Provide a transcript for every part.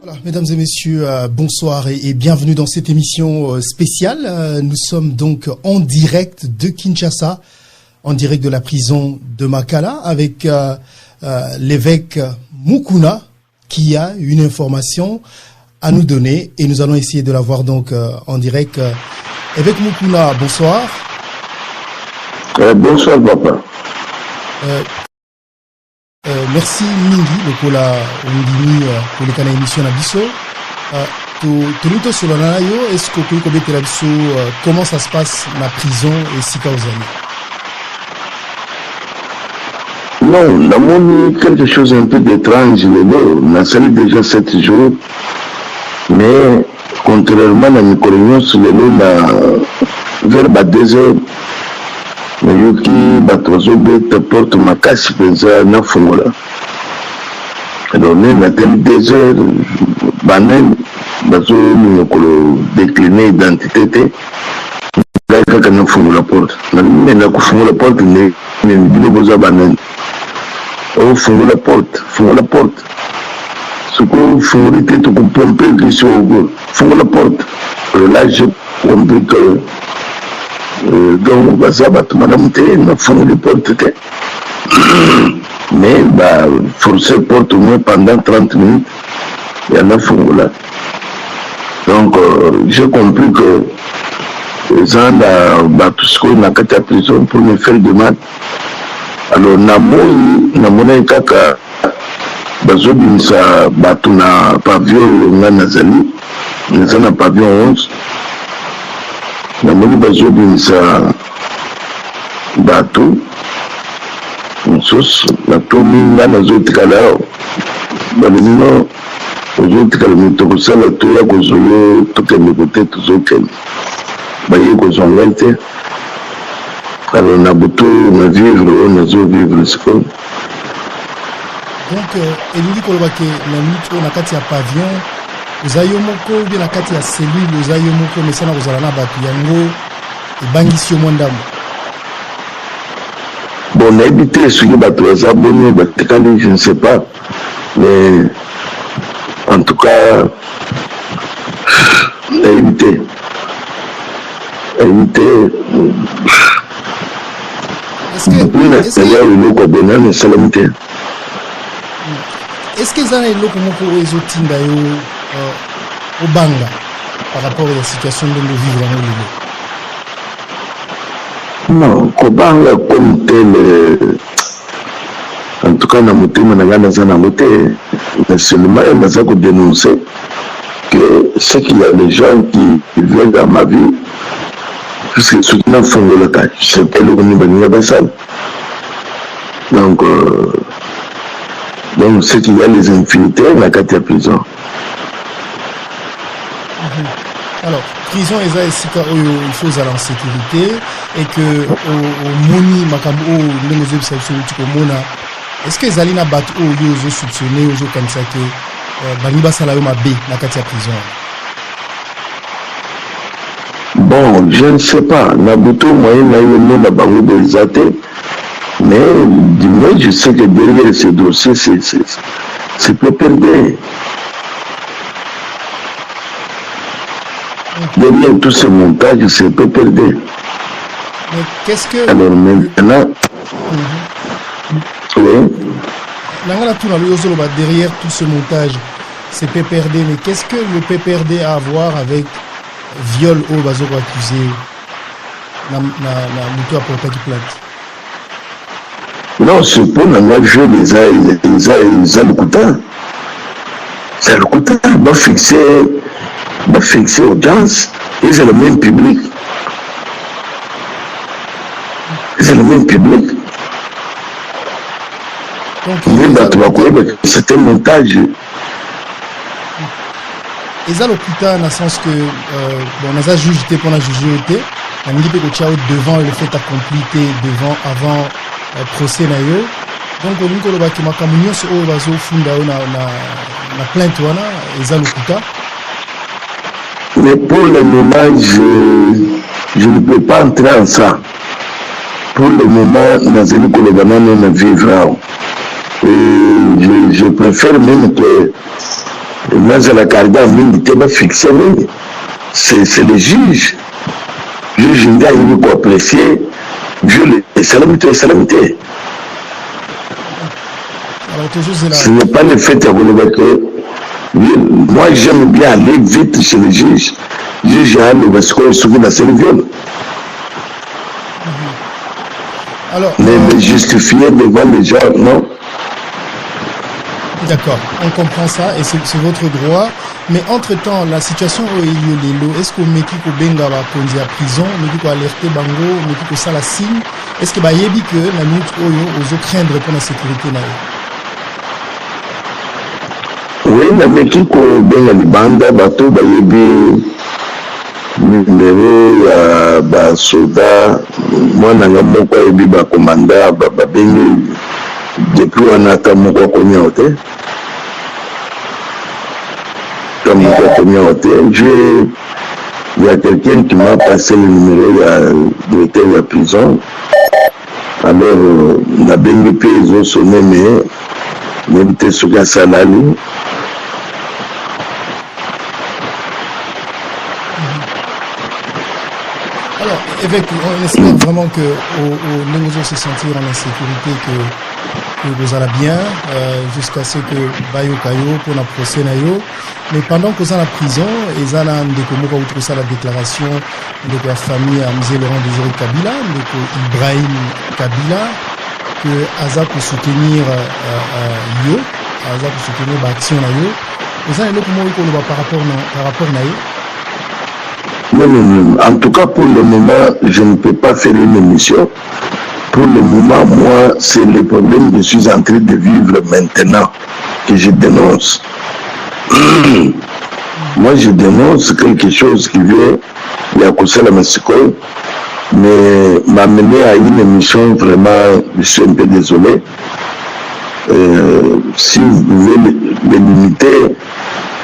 Voilà, mesdames et messieurs, bonsoir et bienvenue dans cette émission spéciale. Nous sommes donc en direct de Kinshasa, en direct de la prison de Makala, avec l'évêque Mukuna qui a une information à nous donner et nous allons essayer de la voir donc en direct. Évêque Mukuna, bonsoir. Bonsoir papa. Merci mingi lokola ondimi pour le canal émission na biso to sur la yo est-ce que vous connaissez la biso comment ça se passe la prison et sika ozali. Non, la monde quelque chose un peu d'étrange on a sali déjà 7 jours mais contrairement à mes collègues sur vers 2 heures nayoki bato bazobeta porte makasi mpenza nafungola alors ne natali 2 heures banani bazomikolo décline identité te ngai kaka nafungola porte namena kufungola porte ne biloko oza banani ofungola porte soko fungoli te tokupompe kisi ogo fungola porte là j'ai compris que donc baza bato madame te nafungoli porte te mais forcer porte au moins pendant 30 minutes ya nafungola donc j'ai compris que eza na bato sikoyo na kati ya prison pour me faire demande alors namoni kaka bazobimisa bato na pavillon nga nazali naza na pavillon 11 namoni bazobimisa bato mosusu natomi nga nazotikala balino ozotikala moto kosala toya kozolo tokende kote tozokende baye kozonga te alors na butu na vivre oyo nazovivre sikoyo donc elingi koloba ke na minute oyo na kati ya pavillon oza yo moko bien na kati ya cellule oza yo moko mesana kozala na bato yango ebangisi yo mwa ndambo. Bon nayebi te soki bato baza boni batikali je ne sais pas mais en tout cas nayebi te nayebi eloko abonani esalami te. Est-ce que eza na eloko moko oyo ezotinda yo obanga par rapport à la situation de nos vivre dans le non kobanga comme tel en tout cas na motema na nga naza nango te mais seulement naza kodénoncer que ce qu'il y a des gens qui viennent dans ma vie puisque soki nafungolaka c'est eloko nini baninga basala donc c'est qu'il y a les infinités na kati ya prison. Alors, prison eza esika oyo il faut aller en sécurité et que au moni makambo o ndenge zebisa biso tikomona est-ce que ezali na bato oyo ozo soupçonner ozo kanisa ke bani basala yo mabe na kati ya prison? Bon, je ne sais pas na butu moyen na yo na bango bezate mais du moins je sais que derrière ce dossier c'est peu perdu. Derrière tout ce montage, c'est peu perdu. Mais qu'est-ce que... Alors maintenant... Oui. Derrière tout ce montage, c'est PPRD, mais qu'est-ce que le PPRD a à voir avec viol au bazoko accusé na moto à porter plainte? Non, c'est pour le jeu les alcoutas. C'est alcoutas, va fixer audience, et c'est le même public. C'est un montage. Et ça, l'hôpital, dans le sens que, on a jugé pour la juger, on a dit que devant le fait accompli, devant, avant procès, donc on dit que le makamuni se au bazo funda na plainte wana, et ça l'hôpital. Mais pour le moment, je ne peux pas entrer en ça. Pour le moment, dans une colonie, on vivra. Je préfère même que la carrière militaire va fixer, c'est le juge. Le juge il faut apprécier, les salamités. Ce n'est pas le fait que moi j'aime bien aller vite chez le juge. Le juge a le score sur la viol. Alors, mais justifier devant les gens, non. D'accord, on comprend ça et c'est votre droit. Mais entre-temps, la situation où il y a les lots, est-ce que Meki ko benga va conduit à prison, Meki ko alerter bango, Meki ko ça la signe, est-ce que ba yebi que la minute oyo ozo craindre pour la sécurité na yo? Oui, la Meki ko benga li banda bato ba yebi numéro ya ba soda mwana nga moko yebi ba commanda ba bengi depuis wana ta moko konya hotel. Comme il y a quelqu'un qui m'a passé le numéro de la prison. Alors, la BNP, ils ont sonné, mais même sur la salari. Alors, évêque, on espère vraiment que nous se sentir en insécurité, que vous allez bien, jusqu'à ce que Bayo Kayo pour la procès nayo. Mais pendant que vous êtes en prison, ils ont ça la déclaration de la famille à M. Laurent Désiré Kabila, de Ibrahim Kabila, que Aza pour soutenir Yo, Aza pour soutenir l'action Nayo. Vous avez comment par rapport à Nayo? Non. En tout cas, pour le moment, je ne peux pas faire une émission. Pour le moment, moi, c'est le problème que je suis en train de vivre maintenant que je dénonce. Moi, je dénonce quelque chose qui vient de la Mexico, mais m'amener à une émission, vraiment, je suis un peu désolé. Si vous pouvez me limiter,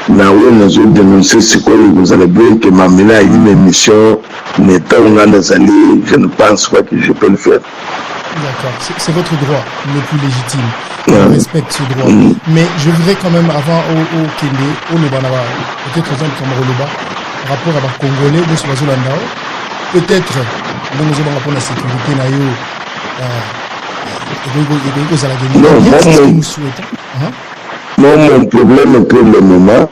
là où nous avons dénoncé ce que vous allez bien que m'amener à une émission, n'étant dans allées, je ne pense pas que je peux le faire. D'accord, c'est votre droit le plus légitime. Je respecte ce droit. Mais je voudrais quand même, avant au Kende, au Lobanaba, peut-être aux autres comme au Loba, par rapport à la Congolais, de ce Landao, peut-être, nous avons pour la sécurité, non, mon problème pour le moment,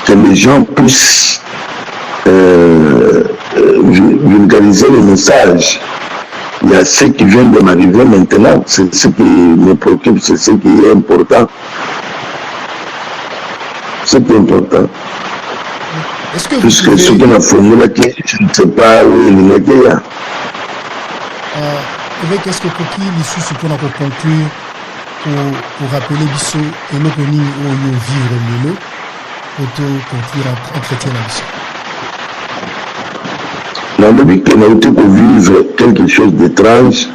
que les gens puissent vulgariser le message. Il y a ce qui vient de m'arriver maintenant, c'est ce qui me préoccupe, c'est ce qui est important. C'est important. Est-ce que puisque ce qu'on a formulé, je ne sais pas où il est là. Est-ce que Koki, l'issue, ce qu'on a conclure pour rappeler Bissot et l'opénie où il vivre le lot, pour conclure un entretien là-dessus? Dans le but qu'on a été pour vivre quelque chose d'étrange,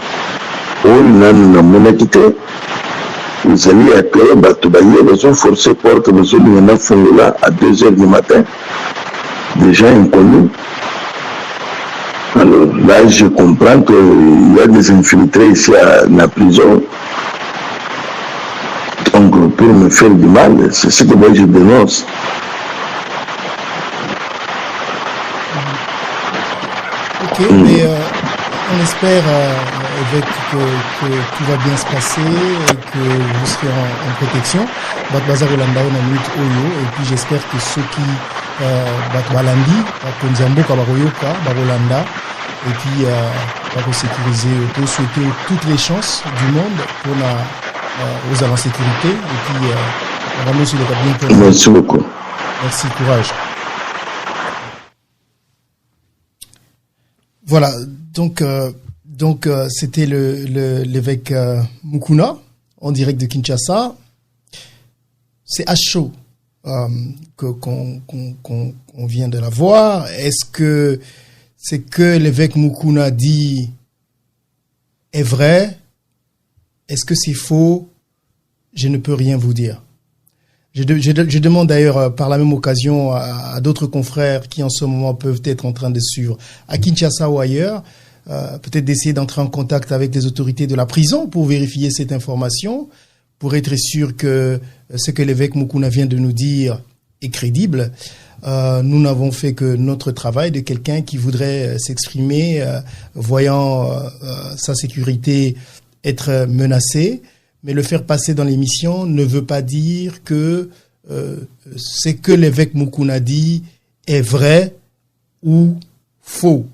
on a quitté. Vous allez accueillir Batobaye, ils ont forcé porte, ils ont fait là à 2h du matin, des gens inconnus. Alors là, je comprends qu'il y a des infiltrés ici à la prison. Donc, pour me faire du mal, c'est ce que moi je dénonce. Ok, mais on espère avec que tout va bien se passer et que vous serez en protection. Et puis j'espère que ceux qui Balandi, Konzambo, Kabaroyoka, Barolanda, et puis pour sécuriser, pour souhaiter toutes les chances du monde pour aux agents de sécurité. Et puis vraiment sur le cabinet. Merci beaucoup. Merci, courage. Voilà, donc c'était l'évêque Mukuna en direct de Kinshasa. C'est à chaud qu'on vient de la voir. Est-ce que ce que l'évêque Mukuna dit est vrai? Est-ce que c'est faux? Je ne peux rien vous dire. Je demande d'ailleurs par la même occasion à d'autres confrères qui en ce moment peuvent être en train de suivre à Kinshasa ou ailleurs, peut-être d'essayer d'entrer en contact avec les autorités de la prison pour vérifier cette information, pour être sûr que ce que l'évêque Mukuna vient de nous dire est crédible. Nous n'avons fait que notre travail de quelqu'un qui voudrait s'exprimer, voyant sa sécurité être menacée. Mais le faire passer dans l'émission ne veut pas dire que ce que l'évêque Mukuna dit est vrai ou faux.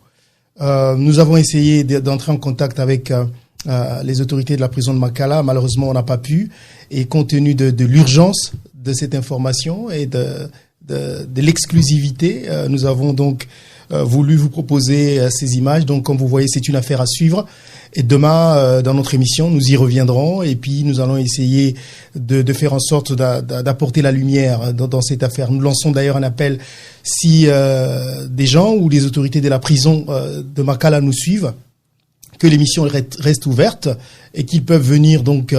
Nous avons essayé d'entrer en contact avec les autorités de la prison de Makala. Malheureusement, on n'a pas pu. Et compte tenu de l'urgence de cette information et de l'exclusivité, nous avons donc voulu vous proposer ces images. Donc, comme vous voyez, c'est une affaire à suivre. Et demain, dans notre émission, nous y reviendrons et puis nous allons essayer de faire en sorte d'apporter la lumière dans cette affaire. Nous lançons d'ailleurs un appel si des gens ou des autorités de la prison de Makala nous suivent, que l'émission reste ouverte et qu'ils peuvent venir donc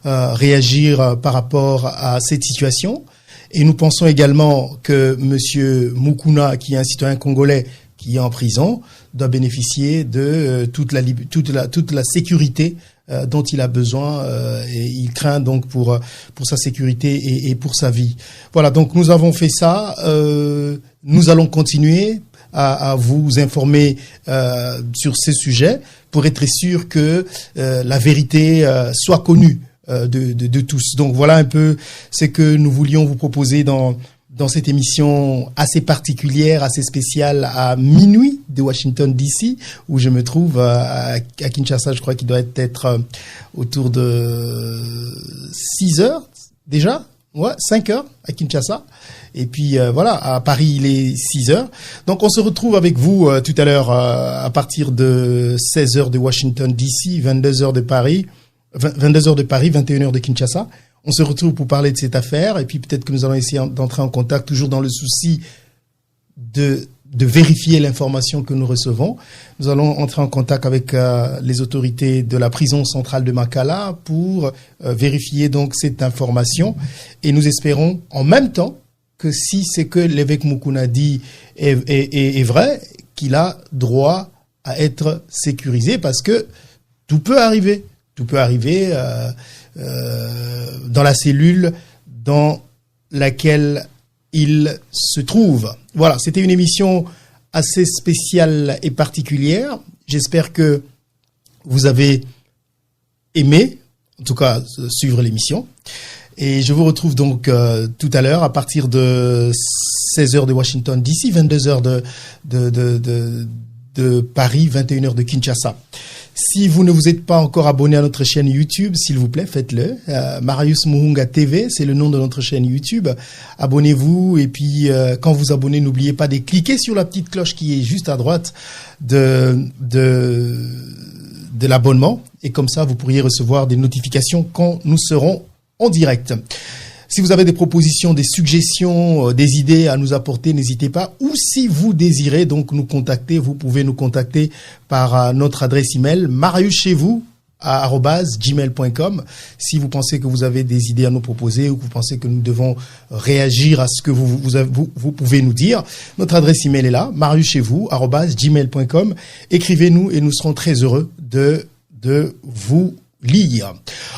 réagir par rapport à cette situation. Et nous pensons également que Monsieur Mukuna, qui est un citoyen congolais qui est en prison, doit bénéficier de toute la sécurité dont il a besoin et il craint donc pour sa sécurité et pour sa vie. Voilà, donc nous avons fait ça. Nous allons continuer à vous informer sur ces sujets pour être sûr que la vérité soit connue de tous. Donc voilà un peu ce que nous voulions vous proposer dans cette émission assez particulière, assez spéciale à minuit de Washington DC, où je me trouve à Kinshasa. Je crois qu'il doit être autour de 6 heures déjà. Ouais, 5 heures à Kinshasa. Et puis voilà, à Paris, il est 6 heures. Donc on se retrouve avec vous tout à l'heure à partir de 16 heures de Washington DC, 22 heures de Paris, 22 heures de Paris, 21 heures de Kinshasa. On se retrouve pour parler de cette affaire et puis peut-être que nous allons essayer d'entrer en contact toujours dans le souci de vérifier l'information que nous recevons. Nous allons entrer en contact avec les autorités de la prison centrale de Makala pour vérifier donc cette information et nous espérons en même temps que si c'est que l'évêque Mukuna dit est vrai, qu'il a droit à être sécurisé parce que tout peut arriver. Tout peut arriver dans la cellule dans laquelle il se trouve. Voilà, c'était une émission assez spéciale et particulière. J'espère que vous avez aimé, en tout cas, suivre l'émission. Et je vous retrouve donc tout à l'heure à partir de 16 heures de Washington DC, 22 heures de Paris, 21 heures de Kinshasa. Si vous ne vous êtes pas encore abonné à notre chaîne YouTube, s'il vous plaît, faites-le. Marius Muhunga TV, c'est le nom de notre chaîne YouTube. Abonnez-vous et puis quand vous abonnez, n'oubliez pas de cliquer sur la petite cloche qui est juste à droite de l'abonnement. Et comme ça, vous pourriez recevoir des notifications quand nous serons en direct. Si vous avez des propositions, des suggestions, des idées à nous apporter, n'hésitez pas. Ou si vous désirez donc nous contacter, vous pouvez nous contacter par notre adresse email mariuschezvous@gmail.com. Si vous pensez que vous avez des idées à nous proposer ou que vous pensez que nous devons réagir à ce que vous pouvez nous dire, notre adresse email est là, mariuschezvous@gmail.com. Écrivez-nous et nous serons très heureux de vous lire.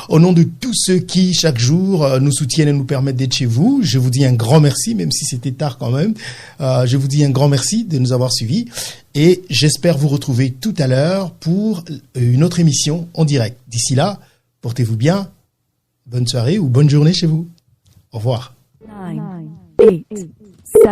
Au nom de tous ceux qui, chaque jour, nous soutiennent et nous permettent d'être chez vous, je vous dis un grand merci, même si c'était tard quand même. Je vous dis un grand merci de nous avoir suivis et j'espère vous retrouver tout à l'heure pour une autre émission en direct. D'ici là, portez-vous bien, bonne soirée ou bonne journée chez vous. Au revoir. 9, 8, 7.